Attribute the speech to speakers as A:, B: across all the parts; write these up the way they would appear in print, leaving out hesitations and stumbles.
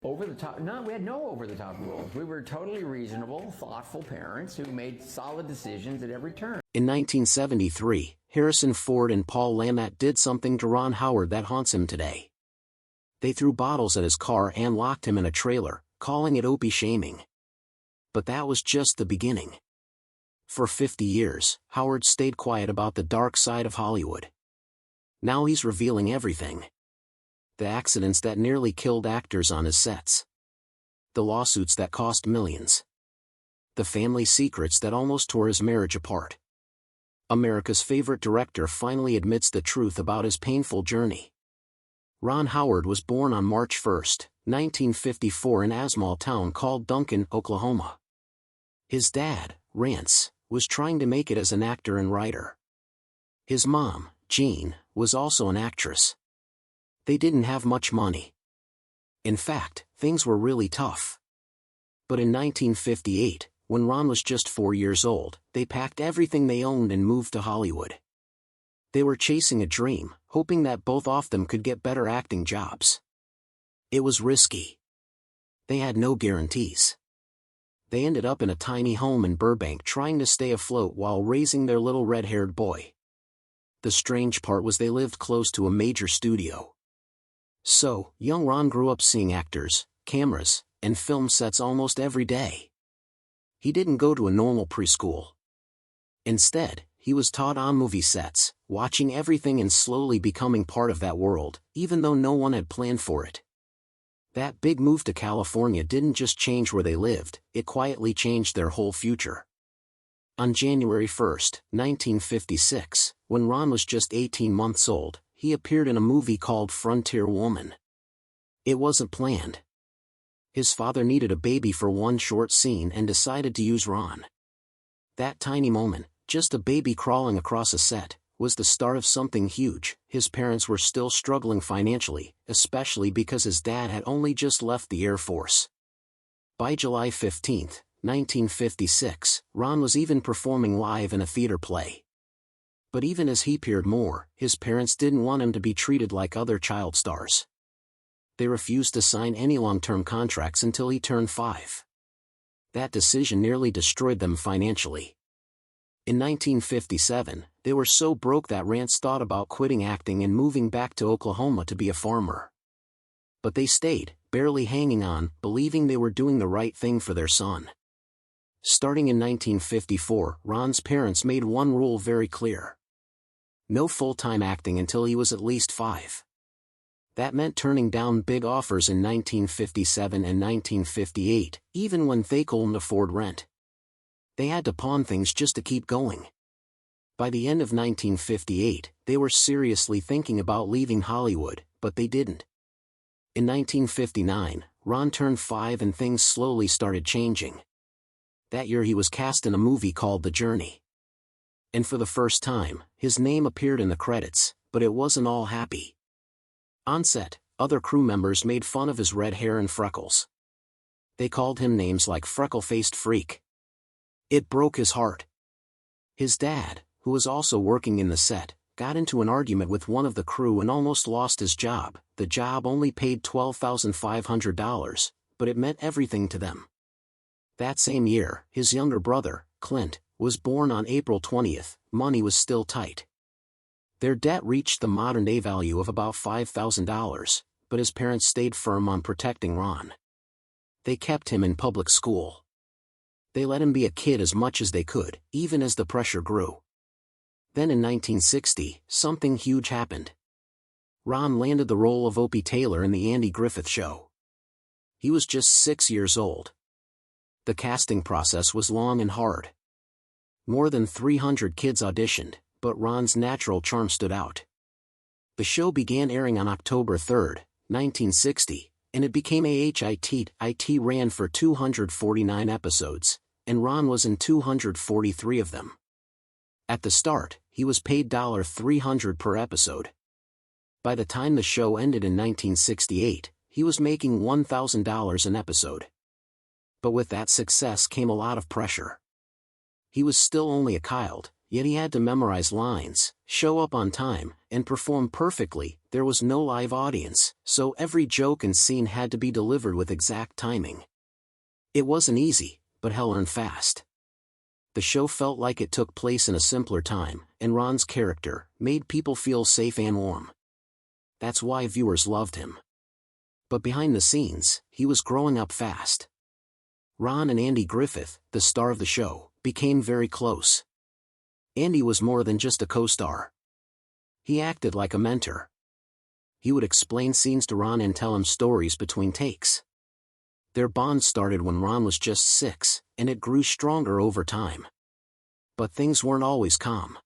A: Over the top? No, we had no over the top rules. We were totally reasonable, thoughtful parents who made solid decisions at every turn.
B: In 1973, Harrison Ford and Paul Lamont did something to Ron Howard that haunts him today. They threw bottles at his car and locked him in a trailer, calling it Opie shaming. But that was just the beginning. For 50 years, Howard stayed quiet about the dark side of Hollywood. Now he's revealing everything. The accidents that nearly killed actors on his sets. The lawsuits that cost millions. The family secrets that almost tore his marriage apart. America's favorite director finally admits the truth about his painful journey. Ron Howard was born on March 1, 1954 in a small town called Duncan, Oklahoma. His dad, Rance, was trying to make it as an actor and writer. His mom, Jean, was also an actress. They didn't have much money. In fact, things were really tough. But in 1958, when Ron was just 4 years old, they packed everything they owned and moved to Hollywood. They were chasing a dream, hoping that both of them could get better acting jobs. It was risky. They had no guarantees. They ended up in a tiny home in Burbank trying to stay afloat while raising their little red-haired boy. The strange part was they lived close to a major studio. So, young Ron grew up seeing actors, cameras, and film sets almost every day. He didn't go to a normal preschool. Instead, he was taught on movie sets, watching everything and slowly becoming part of that world, even though no one had planned for it. That big move to California didn't just change where they lived, it quietly changed their whole future. On January 1, 1956, when Ron was just 18 months old, he appeared in a movie called Frontier Woman. It wasn't planned. His father needed a baby for one short scene and decided to use Ron. That tiny moment, just a baby crawling across a set, was the start of something huge. His parents were still struggling financially, especially because his dad had only just left the Air Force. By July 15, 1956, Ron was even performing live in a theater play. But even as he appeared more, his parents didn't want him to be treated like other child stars. They refused to sign any long-term contracts until he turned 5. That decision nearly destroyed them financially. In 1957, they were so broke that Rance thought about quitting acting and moving back to Oklahoma to be a farmer. But they stayed, barely hanging on, believing they were doing the right thing for their son. Starting in 1954, Ron's parents made one rule very clear. No full-time acting until he was at least 5. That meant turning down big offers in 1957 and 1958, even when they couldn't afford rent. They had to pawn things just to keep going. By the end of 1958, they were seriously thinking about leaving Hollywood, but they didn't. In 1959, Ron turned 5 and things slowly started changing. That year he was cast in a movie called The Journey. And for the first time, his name appeared in the credits, but it wasn't all happy. On set, other crew members made fun of his red hair and freckles. They called him names like freckle-faced freak. It broke his heart. His dad, who was also working in the set, got into an argument with one of the crew and almost lost his job. The job only paid $12,500, but it meant everything to them. That same year, his younger brother, Clint, was born on April 20th. Money was still tight. Their debt reached the modern-day value of about $5,000, but his parents stayed firm on protecting Ron. They kept him in public school. They let him be a kid as much as they could, even as the pressure grew. Then in 1960, something huge happened. Ron landed the role of Opie Taylor in the Andy Griffith Show. He was just 6 years old. The casting process was long and hard. More than 300 kids auditioned, but Ron's natural charm stood out. The show began airing on October 3, 1960, and it became a hit. It ran for 249 episodes, and Ron was in 243 of them. At the start, he was paid $300 per episode. By the time the show ended in 1968, he was making $1,000 an episode. But with that success came a lot of pressure. He was still only a child, yet he had to memorize lines, show up on time, and perform perfectly. There was no live audience, so every joke and scene had to be delivered with exact timing. It wasn't easy, but hell learned fast. The show felt like it took place in a simpler time, and Ron's character made people feel safe and warm. That's why viewers loved him. But behind the scenes, he was growing up fast. Ron and Andy Griffith, the star of the show, became very close. Andy was more than just a co-star. He acted like a mentor. He would explain scenes to Ron and tell him stories between takes. Their bond started when Ron was just 6, and it grew stronger over time. But things weren't always calm.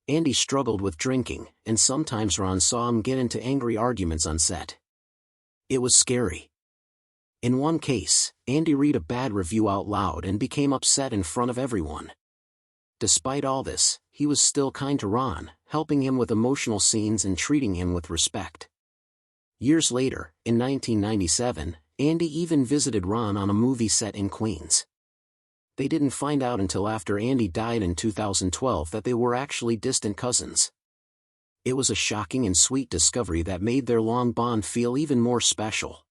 B: Andy struggled with drinking, and sometimes Ron saw him get into angry arguments on set. It was scary. In one case, Andy read a bad review out loud and became upset in front of everyone. Despite all this, he was still kind to Ron, helping him with emotional scenes and treating him with respect. Years later, in 1997, Andy even visited Ron on a movie set in Queens. They didn't find out until after Andy died in 2012 that they were actually distant cousins. It was a shocking and sweet discovery that made their long bond feel even more special.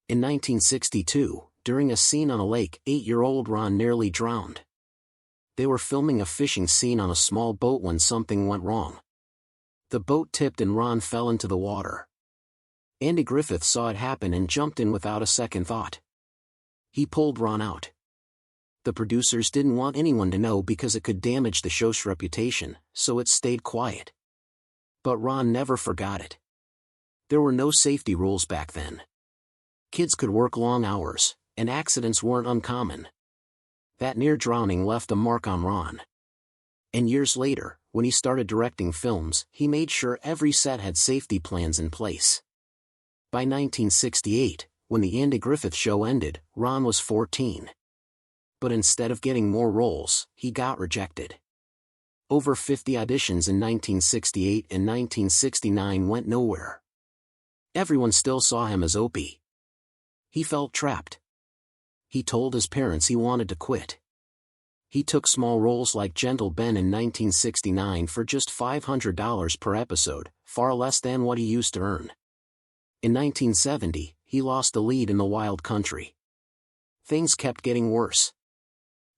B: In 1962, during a scene on a lake, 8-year-old Ron nearly drowned. They were filming a fishing scene on a small boat when something went wrong. The boat tipped and Ron fell into the water. Andy Griffith saw it happen and jumped in without a second thought. He pulled Ron out. The producers didn't want anyone to know because it could damage the show's reputation, so it stayed quiet. But Ron never forgot it. There were no safety rules back then. Kids could work long hours, and accidents weren't uncommon. That near drowning left a mark on Ron. And years later, when he started directing films, he made sure every set had safety plans in place. By 1968, when the Andy Griffith Show ended, Ron was 14. But instead of getting more roles, he got rejected. Over 50 auditions in 1968 and 1969 went nowhere. Everyone still saw him as Opie. He felt trapped. He told his parents he wanted to quit. He took small roles like Gentle Ben in 1969 for just $500 per episode, far less than what he used to earn. In 1970, he lost the lead in The Wild Country. Things kept getting worse.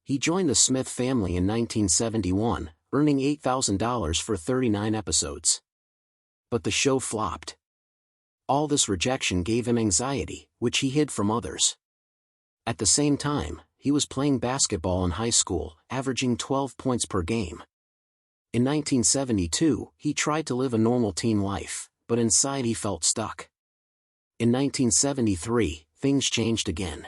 B: He joined the Smith family in 1971, earning $8,000 for 39 episodes. But the show flopped. All this rejection gave him anxiety, which he hid from others. At the same time, he was playing basketball in high school, averaging 12 points per game. In 1972, he tried to live a normal teen life, but inside he felt stuck. In 1973, things changed again.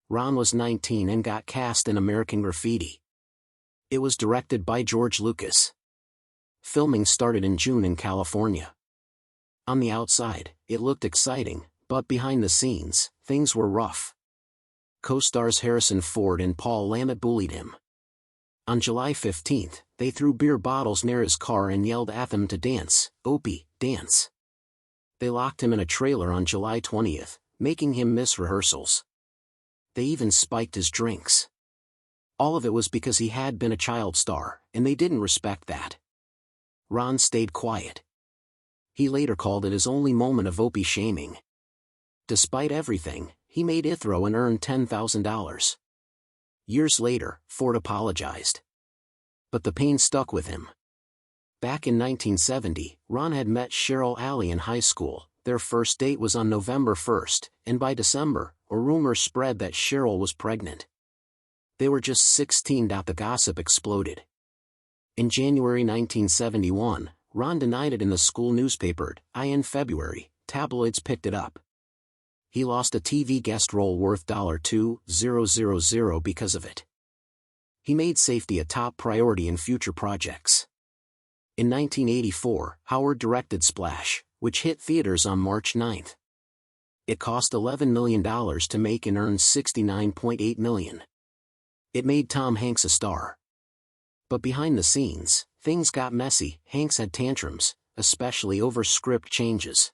B: Ron was 19 and got cast in American Graffiti. It was directed by George Lucas. Filming started in June in California. On the outside, it looked exciting, but behind the scenes, things were rough. Co-stars Harrison Ford and Paul Lammett bullied him. On July 15, they threw beer bottles near his car and yelled at him to dance, "Opie, dance." They locked him in a trailer on July 20, making him miss rehearsals. They even spiked his drinks. All of it was because he had been a child star, and they didn't respect that. Ron stayed quiet. He later called it his only moment of Opie shaming. Despite everything, he made Ithro and earned $10,000. Years later, Ford apologized. But the pain stuck with him. Back in 1970, Ron had met Cheryl Alley in high school. Their first date was on November 1, and by December, a rumor spread that Cheryl was pregnant. They were just 16. The gossip exploded. In January 1971, Ron denied it in the school newspaper. In February, tabloids picked it up. He lost a TV guest role worth $2,000 because of it. He made safety a top priority in future projects. In 1984, Howard directed Splash, which hit theaters on March 9. It cost $11 million to make and earned $69.8 million. It made Tom Hanks a star. But behind the scenes, things got messy. Hanks had tantrums, especially over script changes.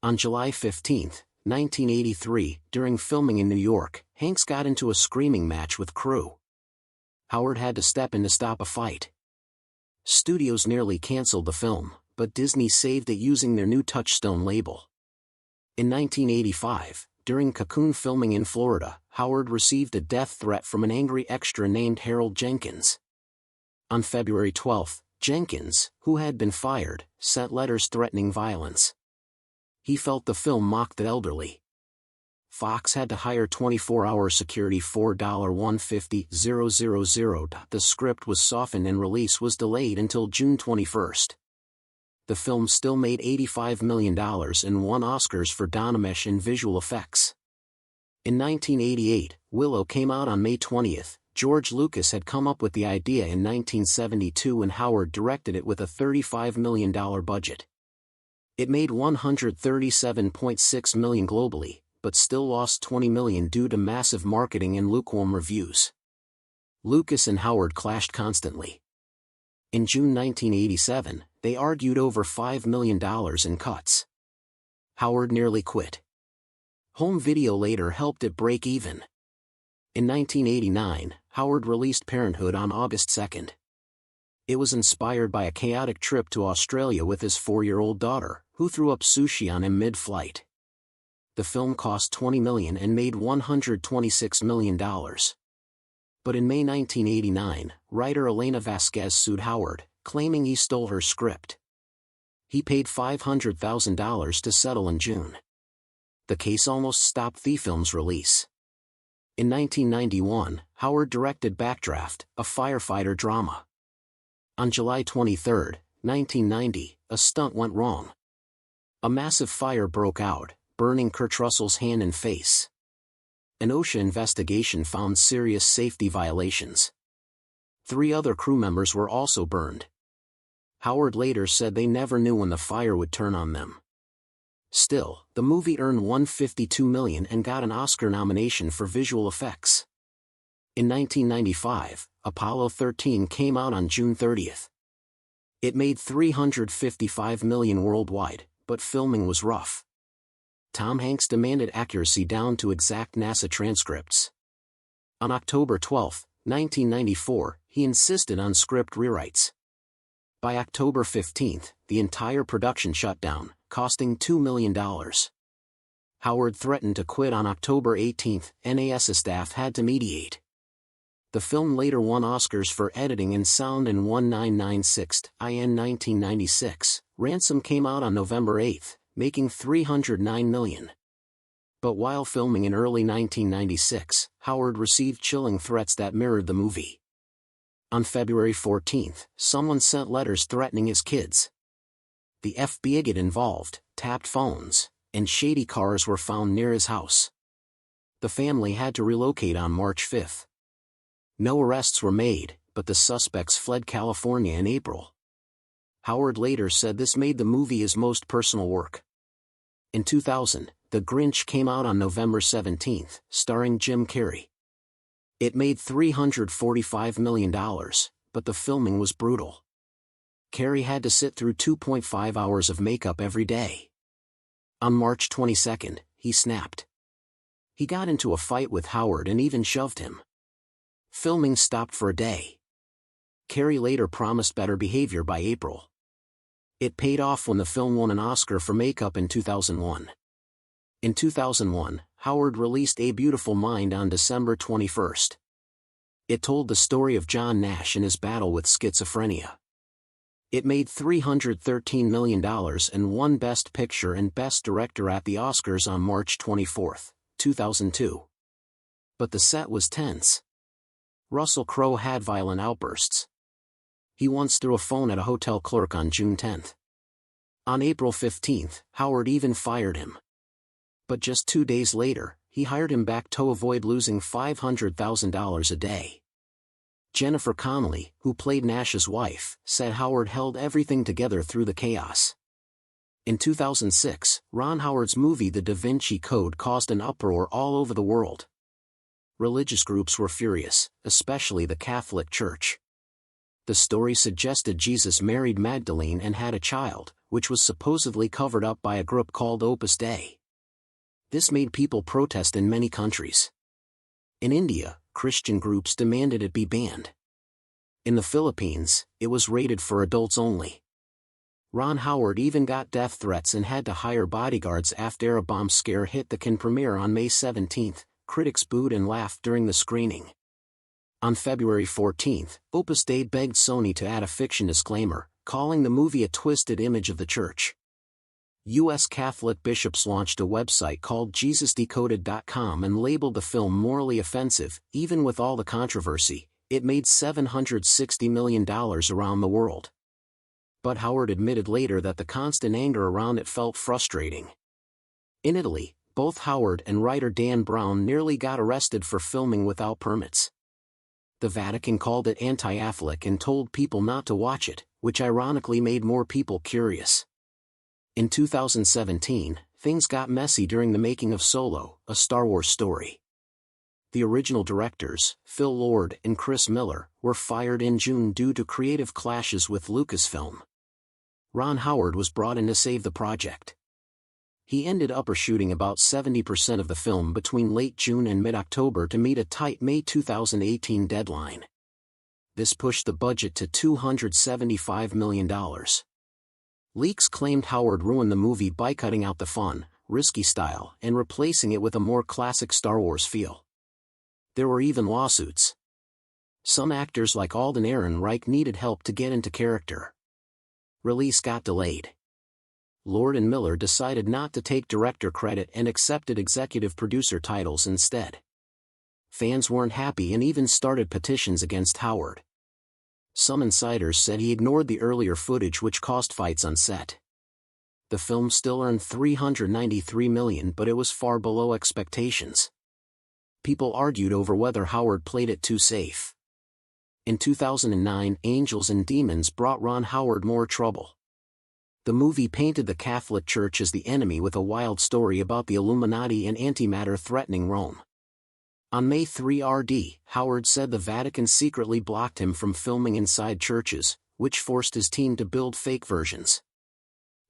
B: On July 15, 1983, during filming in New York, Hanks got into a screaming match with crew. Howard had to step in to stop a fight. Studios nearly canceled the film, but Disney saved it using their new Touchstone label. In 1985, during Cocoon filming in Florida, Howard received a death threat from an angry extra named Harold Jenkins. On February 12, Jenkins, who had been fired, sent letters threatening violence. He felt the film mocked the elderly. Fox had to hire 24-hour security for $150,000. The script was softened and release was delayed until June 21. The film still made $85 million and won Oscars for Donamesh in visual effects. In 1988, Willow came out on May 20. George Lucas had come up with the idea in 1972 and Howard directed it with a $35 million budget. It made $137.6 million globally, but still lost $20 million due to massive marketing and lukewarm reviews. Lucas and Howard clashed constantly. In June 1987, they argued over $5 million in cuts. Howard nearly quit. Home video later helped it break even. In 1989, Howard released Parenthood on August 2. It was inspired by a chaotic trip to Australia with his 4-year-old daughter, who threw up sushi on him mid-flight. The film cost $20 million and made $126 million. But in May 1989, writer Elena Vasquez sued Howard, claiming he stole her script. He paid $500,000 to settle in June. The case almost stopped the film's release. In 1991, Howard directed Backdraft, a firefighter drama. On July 23, 1990, a stunt went wrong. A massive fire broke out, burning Kurt Russell's hand and face. An OSHA investigation found serious safety violations. 3 other crew members were also burned. Howard later said they never knew when the fire would turn on them. Still, the movie earned $152 million and got an Oscar nomination for visual effects. In 1995, Apollo 13 came out on June 30. It made $355 million worldwide, but filming was rough. Tom Hanks demanded accuracy down to exact NASA transcripts. On October 12, 1994, he insisted on script rewrites. By October 15, the entire production shut down, costing $2 million. Howard threatened to quit on October 18. NASA staff had to mediate. The film later won Oscars for editing and sound and won 996 in 1996. Ransom came out on November 8, making $309 million. But while filming in early 1996, Howard received chilling threats that mirrored the movie. On February 14, someone sent letters threatening his kids. The FBI involved, tapped phones, and shady cars were found near his house. The family had to relocate on March 5. No arrests were made, but the suspects fled California in April. Howard later said this made the movie his most personal work. In 2000, The Grinch came out on November 17, starring Jim Carrey. It made $345 million, but the filming was brutal. Carrey had to sit through 2.5 hours of makeup every day. On March 22, he snapped. He got into a fight with Howard and even shoved him. Filming stopped for a day. Carrey later promised better behavior by April. It paid off when the film won an Oscar for makeup in 2001. In 2001, Howard released A Beautiful Mind on December 21. It told the story of John Nash and his battle with schizophrenia. It made $313 million and won Best Picture and Best Director at the Oscars on March 24, 2002. But the set was tense. Russell Crowe had violent outbursts. He once threw a phone at a hotel clerk on June 10. On April 15, Howard even fired him. But just 2 days later, he hired him back to avoid losing $500,000 a day. Jennifer Connelly, who played Nash's wife, said Howard held everything together through the chaos. In 2006, Ron Howard's movie The Da Vinci Code caused an uproar all over the world. Religious groups were furious, especially the Catholic Church. The story suggested Jesus married Magdalene and had a child, which was supposedly covered up by a group called Opus Dei. This made people protest in many countries. In India, Christian groups demanded it be banned. In the Philippines, it was rated for adults only. Ron Howard even got death threats and had to hire bodyguards after a bomb scare hit the Cannes premiere on May 17. Critics booed and laughed during the screening. On February 14, Opus Dei begged Sony to add a fiction disclaimer, calling the movie a twisted image of the Church. U.S. Catholic bishops launched a website called JesusDecoded.com and labeled the film morally offensive. Even with all the controversy, it made $760 million around the world. But Howard admitted later that the constant anger around it felt frustrating. In Italy, both Howard and writer Dan Brown nearly got arrested for filming without permits. The Vatican called it anti-Catholic and told people not to watch it, which ironically made more people curious. In 2017, things got messy during the making of Solo, a Star Wars story. The original directors, Phil Lord and Chris Miller, were fired in June due to creative clashes with Lucasfilm. Ron Howard was brought in to save the project. He ended up shooting about 70% of the film between late June and mid-October to meet a tight May 2018 deadline. This pushed the budget to $275 million. Leaks claimed Howard ruined the movie by cutting out the fun, risky style and replacing it with a more classic Star Wars feel. There were even lawsuits. Some actors like Alden Ehrenreich needed help to get into character. Release got delayed. Lord and Miller decided not to take director credit and accepted executive producer titles instead. Fans weren't happy and even started petitions against Howard. Some insiders said he ignored the earlier footage which caused fights on set. The film still earned $393 million, but it was far below expectations. People argued over whether Howard played it too safe. In 2009, Angels and Demons brought Ron Howard more trouble. The movie painted the Catholic Church as the enemy with a wild story about the Illuminati and antimatter threatening Rome. On May 3 RD, Howard said the Vatican secretly blocked him from filming inside churches, which forced his team to build fake versions.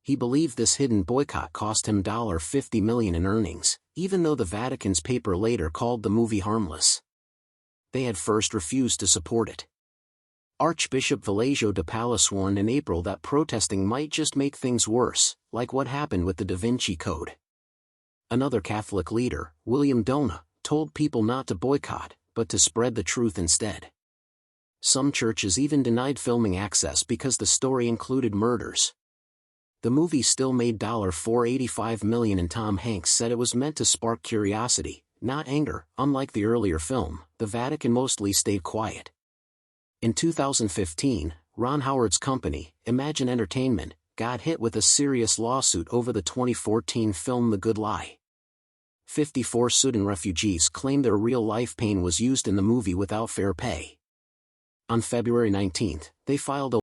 B: He believed this hidden boycott cost him $50 million in earnings, even though the Vatican's paper later called the movie harmless. They had first refused to support it. Archbishop Velasio de Palis warned in April that protesting might just make things worse, like what happened with the Da Vinci Code. Another Catholic leader, William Dona, told people not to boycott, but to spread the truth instead. Some churches even denied filming access because the story included murders. The movie still made $485 million, and Tom Hanks said it was meant to spark curiosity, not anger. Unlike the earlier film, the Vatican mostly stayed quiet. In 2015, Ron Howard's company, Imagine Entertainment, got hit with a serious lawsuit over the 2014 film The Good Lie. 54 Sudan refugees claimed their real-life pain was used in the movie without fair pay. On February 19, they filed a